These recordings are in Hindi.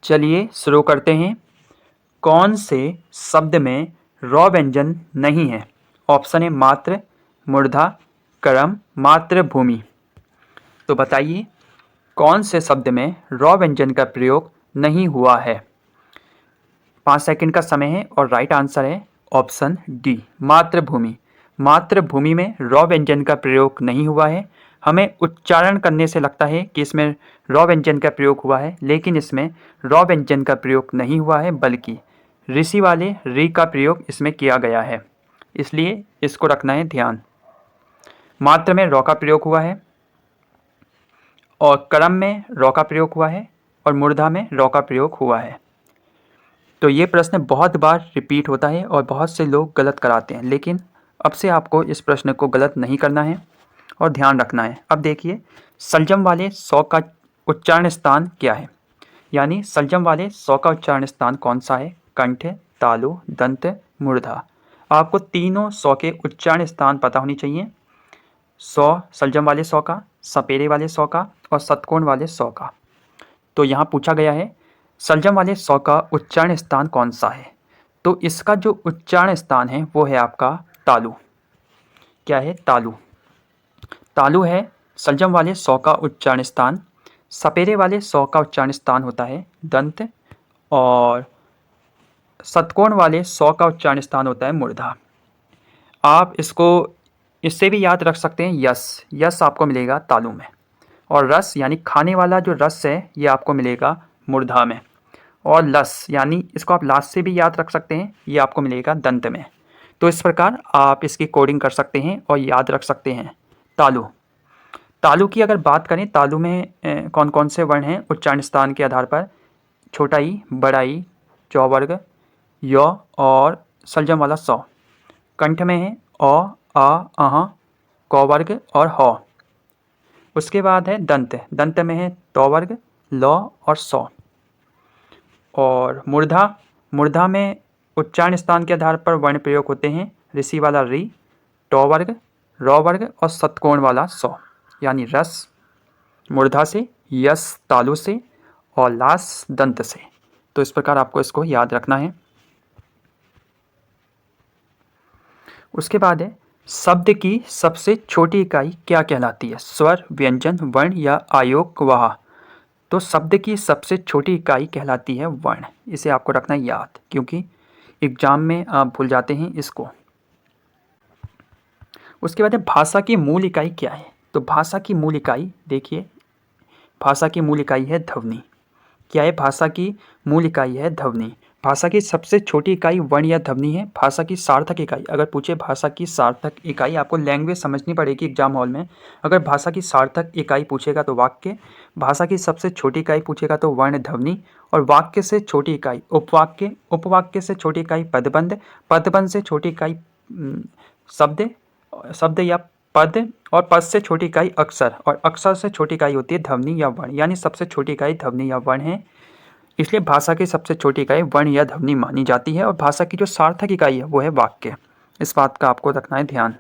चलिए शुरू करते हैं। कौन से शब्द में रॉ व्यंजन नहीं है? ऑप्शन है मात्र, मूर्धा, कर्म, मातृभूमि। तो बताइए कौन से शब्द में रॉ व्यंजन का प्रयोग नहीं हुआ है? 5 सेकंड का समय है और राइट आंसर है ऑप्शन डी, मातृभूमि। मातृभूमि में रॉ व्यंजन का प्रयोग नहीं हुआ है। हमें उच्चारण करने से लगता है कि इसमें रॉ व्यंजन का प्रयोग हुआ है, लेकिन इसमें रॉ व्यंजन का प्रयोग नहीं हुआ है, बल्कि ऋषि वाले री का प्रयोग इसमें किया गया है। इसलिए इसको रखना है ध्यान। मात्र में रॉ का प्रयोग हुआ है और कर्म में रॉ का प्रयोग हुआ है और मूर्धा में रॉ का प्रयोग हुआ है। तो ये प्रश्न बहुत बार रिपीट होता है और बहुत से लोग गलत कराते हैं, लेकिन अब से आपको इस प्रश्न को गलत नहीं करना है और ध्यान रखना है। अब देखिए, सलजम वाले 100 का उच्चारण स्थान क्या है? यानी सलजम वाले 100 का उच्चारण स्थान कौन सा है? कंठ, तालु, दंत, मूर्धा। आपको तीनों 100 के उच्चारण स्थान पता होनी चाहिए। 100 सलजम वाले 100 का, सपेरे वाले 100 का और षटकोण वाले 100 का। तो यहाँ पूछा गया है सलजम वाले 100 का उच्चारण स्थान कौन सा है? तो इसका जो उच्चारण स्थान है वो है आपका तालु। क्या है? तालु। तालु है सलजम वाले 100 का उच्चारण स्थान। सपेरे वाले 100 का उच्चारण स्थान होता है दंत और षटकोण वाले 100 का उच्चारण स्थान होता है मूर्धा। आप इसको इससे भी याद रख सकते हैं, यस। यस आपको मिलेगा तालु में, और रस यानी खाने वाला जो रस है ये आपको मिलेगा मूर्धा में, और लस यानी इसको आप लास्ट से भी याद रख सकते हैं, ये आपको मिलेगा दंत में। तो इस प्रकार आप इसकी कोडिंग कर सकते हैं और याद रख सकते हैं। तालु। तालु की अगर बात करें, तालु में कौन कौन से वर्ण हैं उच्चारण स्थान के आधार पर? छोटा ई, बड़ा ई, चौवर्ग, य और सलजम वाला 100। कंठ में है अ, आ, अह, कौवर्ग और ह। उसके बाद है दंत। दंत में है तौवर्ग, ल और 100। और मूर्धा। मूर्धा में उच्चारण स्थान के आधार पर वर्ण प्रयोग होते हैं ऋषि वाला री, टौ वर्ग, रौ वर्ग और षटकोण वाला 100। यानी रस मूर्धा से, यस तालु से और लास दंत से। तो इस प्रकार आपको इसको याद रखना है। उसके बाद है शब्द की सबसे छोटी इकाई क्या कहलाती है? स्वर, व्यंजन, वर्ण या आयोग वाह? तो शब्द की सबसे छोटी इकाई कहलाती है वर्ण। इसे आपको रखना है याद, क्योंकि एग्जाम में आप भूल जाते हैं इसको। उसके बाद है भाषा की मूल इकाई क्या है? तो भाषा की मूल इकाई देखिए, भाषा की मूल इकाई है ध्वनि। क्या है? भाषा की मूल इकाई है ध्वनि। भाषा की सबसे छोटी इकाई वर्ण या ध्वनि है। भाषा की सार्थक इकाई, अगर पूछे भाषा की सार्थक इकाई, आपको लैंग्वेज समझनी पड़ेगी एग्जाम हॉल में। अगर भाषा की सार्थक इकाई पूछेगा तो वाक्य, भाषा की सबसे छोटी इकाई पूछेगा तो वर्ण ध्वनि, और वाक्य से छोटी इकाई उपवाक्य, उपवाक्य से छोटी इकाई पदबंध, पदबंध से छोटी इकाई शब्द, शब्द या पद, और पद से छोटी इकाई अक्षर, और अक्षर से छोटी इकाई होती है ध्वनि या वर्ण। यानी सबसे छोटी इकाई ध्वनि या वर्ण है, इसलिए भाषा की सबसे छोटी इकाई वर्ण या ध्वनि मानी जाती है। और भाषा की जो सार्थक इकाई है वो है वाक्य। इस बात का आपको रखना है ध्यान।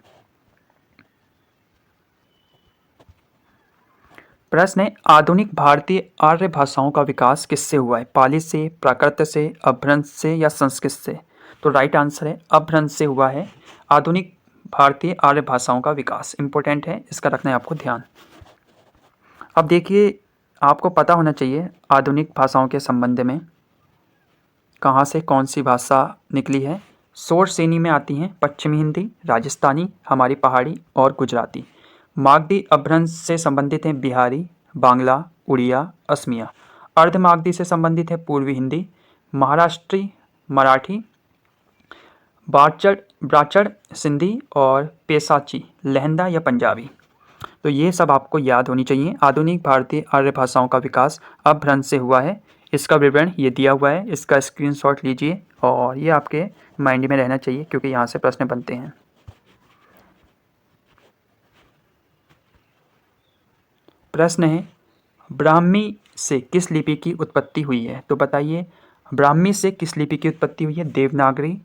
प्रश्न है आधुनिक भारतीय आर्य भाषाओं का विकास किससे हुआ है? पाली से, प्राकृत से, अपभ्रंश से या संस्कृत से? तो राइट आंसर है अपभ्रंश से हुआ है आधुनिक भारतीय आर्य भाषाओं का विकास। इंपॉर्टेंट है, इसका रखना है आपको ध्यान। अब देखिए, आपको पता होना चाहिए आधुनिक भाषाओं के संबंध में कहाँ से कौन सी भाषा निकली है। सोर्स श्रेणी में आती हैं पश्चिमी हिंदी, राजस्थानी, हमारी पहाड़ी और गुजराती। मागधी अपभ्रंश से संबंधित हैं बिहारी, बांग्ला, उड़िया, असमिया। अर्धमागधी से संबंधित है पूर्वी हिंदी, महाराष्ट्री, मराठी, ब्राचड़, सिंधी और पेशाची, लहंदा या पंजाबी। तो ये सब आपको याद होनी चाहिए। आधुनिक भारतीय आर्य भाषाओं का विकास अपभ्रंश से हुआ है। इसका विवरण ये दिया हुआ है, इसका स्क्रीनशॉट लीजिए और ये आपके माइंड में रहना चाहिए, क्योंकि यहाँ से प्रश्न बनते हैं। प्रश्न है ब्राह्मी से किस लिपि की उत्पत्ति हुई है? तो बताइए ब्राह्मी से किस लिपि की उत्पत्ति हुई है? देवनागरी,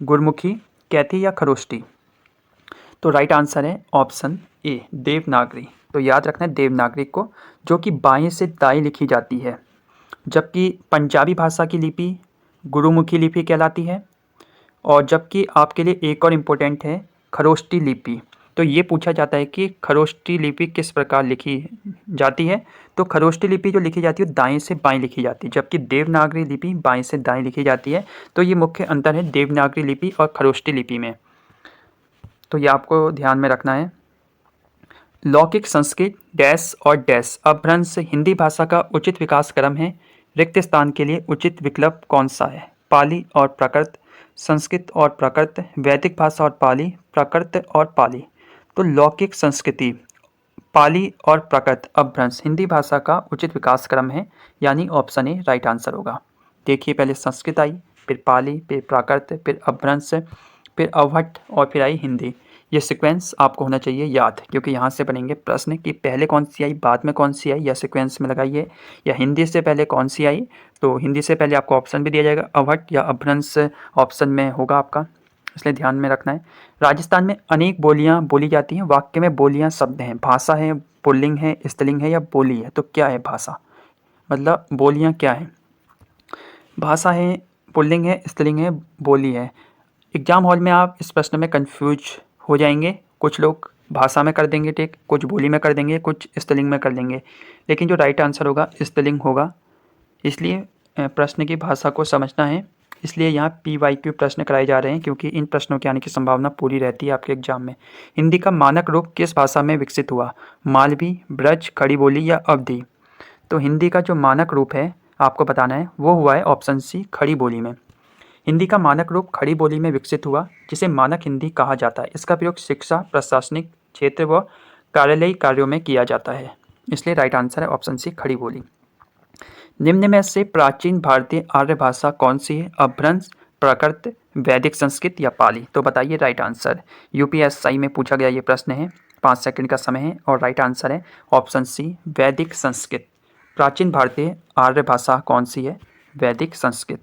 गुरमुखी, कैथी या खरोष्टी? तो राइट आंसर है ऑप्शन ए, देवनागरी। तो याद रखना है देवनागरी को, जो कि बाएं से दाएं लिखी जाती है। जबकि पंजाबी भाषा की लिपि गुरुमुखी लिपि कहलाती है। और जबकि आपके लिए एक और इम्पोर्टेंट है खरोष्टी लिपि। तो ये पूछा जाता है कि खरोष्टी लिपि किस प्रकार लिखी जाती है। तो खरोष्टी लिपि जो लिखी जाती है दाएं से बाएं लिखी जाती है, जबकि देवनागरी लिपि बाएं से दाएं लिखी जाती है। तो ये मुख्य अंतर है देवनागरी लिपि और खरोष्टी लिपि में। तो ये आपको ध्यान में रखना है। लौकिक संस्कृत डैश और डैश अपभ्रंश हिंदी भाषा का उचित विकास क्रम है। रिक्त स्थान के लिए उचित विकल्प कौन सा है? पाली और प्राकृत, संस्कृत और प्राकृत, वैदिक भाषा और पाली, प्राकृत और पाली। तो लौकिक संस्कृति, पाली और प्राकृत अपभ्रंश हिंदी भाषा का उचित विकास क्रम है, यानी ऑप्शन ए राइट आंसर होगा। देखिए, पहले संस्कृत आई, फिर पाली, फिर प्राकृत, फिर अपभ्रंश, फिर अवहट्ट और फिर आई हिंदी। ये सीक्वेंस आपको होना चाहिए याद, क्योंकि यहाँ से बनेंगे प्रश्न कि पहले कौन सी आई, बाद में कौन सी आई, या सीक्वेंस में लगाइए, या हिंदी से पहले कौन सी आई। तो हिंदी से पहले आपको ऑप्शन भी दिया जाएगा, अवहट्ट या अपभ्रंश ऑप्शन में होगा आपका, इसलिए ध्यान में रखना है। राजस्थान में अनेक बोलियाँ बोली जाती हैं। वाक्य में बोलियाँ शब्द हैं, भाषा है, पुल्लिंग है, स्त्रीलिंग है या बोली है। तो क्या है भाषा, मतलब बोलियाँ क्या है? भाषा है, पुल्लिंग है, स्त्रीलिंग है, बोली है। एग्जाम हॉल में आप इस प्रश्न में कंफ्यूज हो जाएंगे। कुछ लोग भाषा में कर देंगे टिक, कुछ बोली में कर देंगे, कुछ स्त्रीलिंग में कर देंगे, लेकिन जो राइट आंसर होगा स्त्रीलिंग होगा। इसलिए प्रश्न की भाषा को समझना है, इसलिए यहाँ PYQ प्रश्न कराए जा रहे हैं, क्योंकि इन प्रश्नों के आने की संभावना पूरी रहती है आपके एग्जाम में। हिंदी का मानक रूप किस भाषा में विकसित हुआ? मालवी, ब्रज, खड़ी बोली या अवधी। तो हिंदी का जो मानक रूप है आपको बताना है, वो हुआ है ऑप्शन सी खड़ी बोली में। हिंदी का मानक रूप खड़ी बोली में विकसित हुआ, जिसे मानक हिंदी कहा जाता है। इसका प्रयोग शिक्षा, प्रशासनिक क्षेत्र व कार्यालयी कार्यों में किया जाता है, इसलिए राइट आंसर है ऑप्शन सी खड़ी बोली। निम्न में से प्राचीन भारतीय आर्य भाषा कौन सी है? अपभ्रंश, प्राकृत, वैदिक संस्कृत या पाली। तो बताइए राइट आंसर। UPSI में पूछा गया ये प्रश्न है, 5 सेकंड का समय है, और राइट आंसर है ऑप्शन सी वैदिक संस्कृत। प्राचीन भारतीय आर्य भाषा कौन सी है? वैदिक संस्कृत।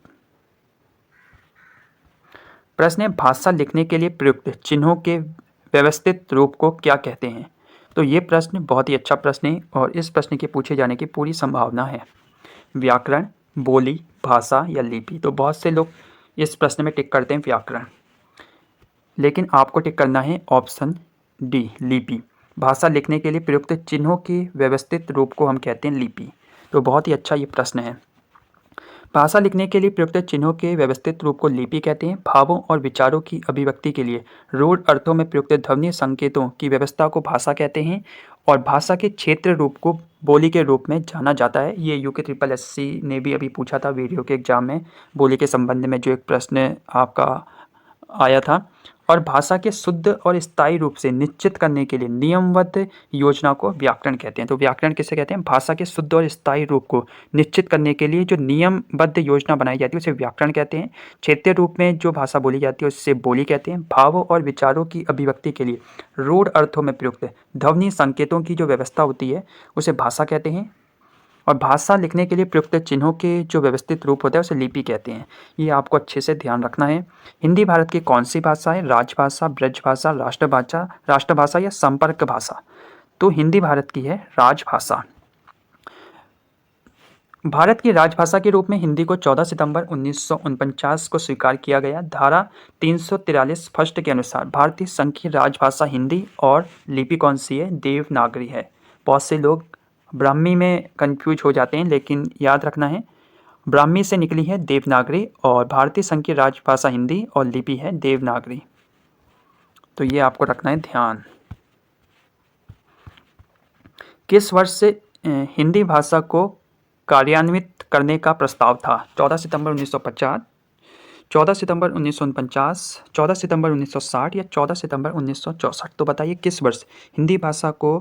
प्रश्न है, भाषा लिखने के लिए प्रयुक्त चिन्हों के व्यवस्थित रूप को क्या कहते हैं? तो ये प्रश्न बहुत ही अच्छा प्रश्न है, और इस प्रश्न के पूछे जाने की पूरी संभावना है। व्याकरण, बोली, भाषा या लिपि। तो बहुत से लोग इस प्रश्न में टिक करते हैं व्याकरण, लेकिन आपको टिक करना है ऑप्शन डी लिपि। भाषा लिखने के लिए प्रयुक्त चिन्हों के व्यवस्थित रूप को हम कहते हैं लिपि। तो बहुत ही अच्छा ये प्रश्न है। भाषा लिखने के लिए प्रयुक्त चिन्हों के व्यवस्थित रूप को लिपि कहते हैं। भावों और विचारों की अभिव्यक्ति के लिए रूढ़ अर्थों में प्रयुक्त ध्वनि संकेतों की व्यवस्था को भाषा कहते हैं, और भाषा के क्षेत्र रूप को बोली के रूप में जाना जाता है। ये UKSSC ने भी अभी पूछा था वीडियो के एग्जाम में, बोली के संबंध में जो एक प्रश्न आपका आया था। और भाषा के शुद्ध और स्थायी रूप से निश्चित करने के लिए नियमबद्ध योजना को व्याकरण कहते हैं। तो व्याकरण किसे कहते हैं? भाषा के शुद्ध और स्थायी रूप को निश्चित करने के लिए जो नियमबद्ध योजना बनाई जाती है उसे व्याकरण कहते हैं। क्षेत्रीय रूप में जो भाषा बोली जाती है उससे बोली कहते हैं। भावों और विचारों की अभिव्यक्ति के लिए रूढ़ अर्थों में प्रयुक्त ध्वनि संकेतों की जो व्यवस्था होती है उसे भाषा कहते हैं। और भाषा लिखने के लिए प्रयुक्त चिन्हों के जो व्यवस्थित रूप होता है उसे लिपि कहते हैं। ये आपको अच्छे से ध्यान रखना है। हिंदी भारत की कौन सी भाषा है? राजभाषा, ब्रजभाषा, राष्ट्रभाषा या संपर्क भाषा। तो हिंदी भारत की है राजभाषा। भारत की राजभाषा के रूप में हिंदी को 14 सितंबर 1949 को स्वीकार किया गया। धारा 343 फर्स्ट के अनुसार भारतीय संघ की राजभाषा हिंदी और लिपि कौन सी है? देवनागरी है। बहुत से लोग ब्राह्मी में कंफ्यूज हो जाते हैं, लेकिन याद रखना है ब्राह्मी से निकली है देवनागरी, और भारतीय संघ की राजभाषा हिंदी और लिपि है देवनागरी। तो ये आपको रखना है ध्यान। किस वर्ष से हिंदी भाषा को कार्यान्वित करने का प्रस्ताव था? 14 सितंबर 1950, 14 सितंबर 1949, 14 सितंबर 1960 या 14 सितंबर 1964। तो बताइए किस वर्ष हिंदी भाषा को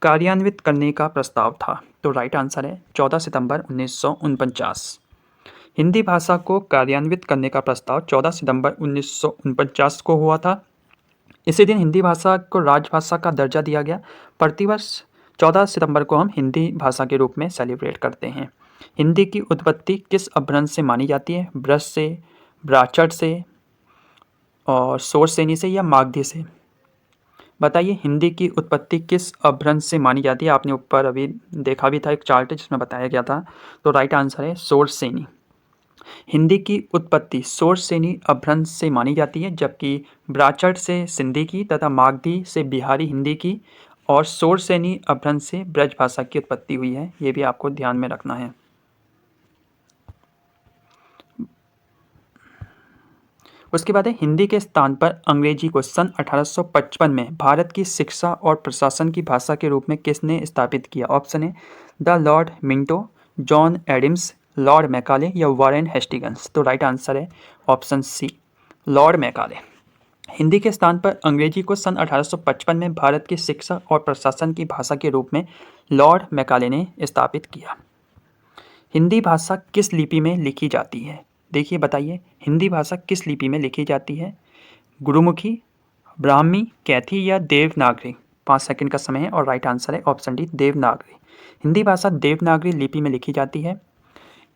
कार्यान्वित करने का प्रस्ताव था? तो राइट आंसर है 14 सितंबर 1949। हिंदी भाषा को कार्यान्वित करने का प्रस्ताव 14 सितंबर 1949 को हुआ था। इसी दिन हिंदी भाषा को राजभाषा का दर्जा दिया गया। प्रतिवर्ष 14 सितंबर को हम हिंदी भाषा के रूप में सेलिब्रेट करते हैं। हिंदी की उत्पत्ति किस अपभ्रंश से मानी जाती है? ब्रज से, ब्राचट से, और शोरसेनी से या मागधी से। बताइए हिंदी की उत्पत्ति किस अपभ्रंश से मानी जाती है। आपने ऊपर अभी देखा भी था, एक चार्ट जिसमें बताया गया था। तो राइट आंसर है शोरसेनी। हिंदी की उत्पत्ति शोरसेनी अपभ्रंश से मानी जाती है, जबकि ब्राचट से सिंधी की तथा मागधी से बिहारी हिंदी की और शोरसेनी अपभ्रंश से ब्रज भाषा की उत्पत्ति हुई है। ये भी आपको ध्यान में रखना है। उसके बाद है हिंदी के स्थान पर अंग्रेजी को सन 1855 में भारत की शिक्षा और प्रशासन की भाषा के रूप में किसने स्थापित किया। ऑप्शन है the Lord Minto, John Adams, Lord Macaulay या वारेन हेस्टिंग्स। तो राइट आंसर है option C, Lord Macaulay. Hindi के स्थान पर अंग्रेजी को सन 1855 में भारत की शिक्षा और प्रशासन की भाषा के रूप में लॉर्ड मैकाले ने स्थापित किया। हिंदी भाषा किस लिपि में लिखी जाती है। देखिए बताइए हिंदी भाषा किस लिपि में लिखी जाती है। गुरुमुखी, ब्राह्मी, कैथी या देवनागरी। 5 सेकंड का समय है और राइट आंसर है ऑप्शन डी, देवनागरी। हिंदी भाषा देवनागरी लिपि में लिखी जाती है।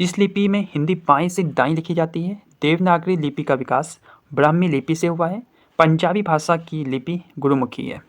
इस लिपि में हिंदी बाएं से दाएं लिखी जाती है। देवनागरी लिपि का विकास ब्राह्मी लिपि से हुआ है। पंजाबी भाषा की लिपि गुरुमुखी है।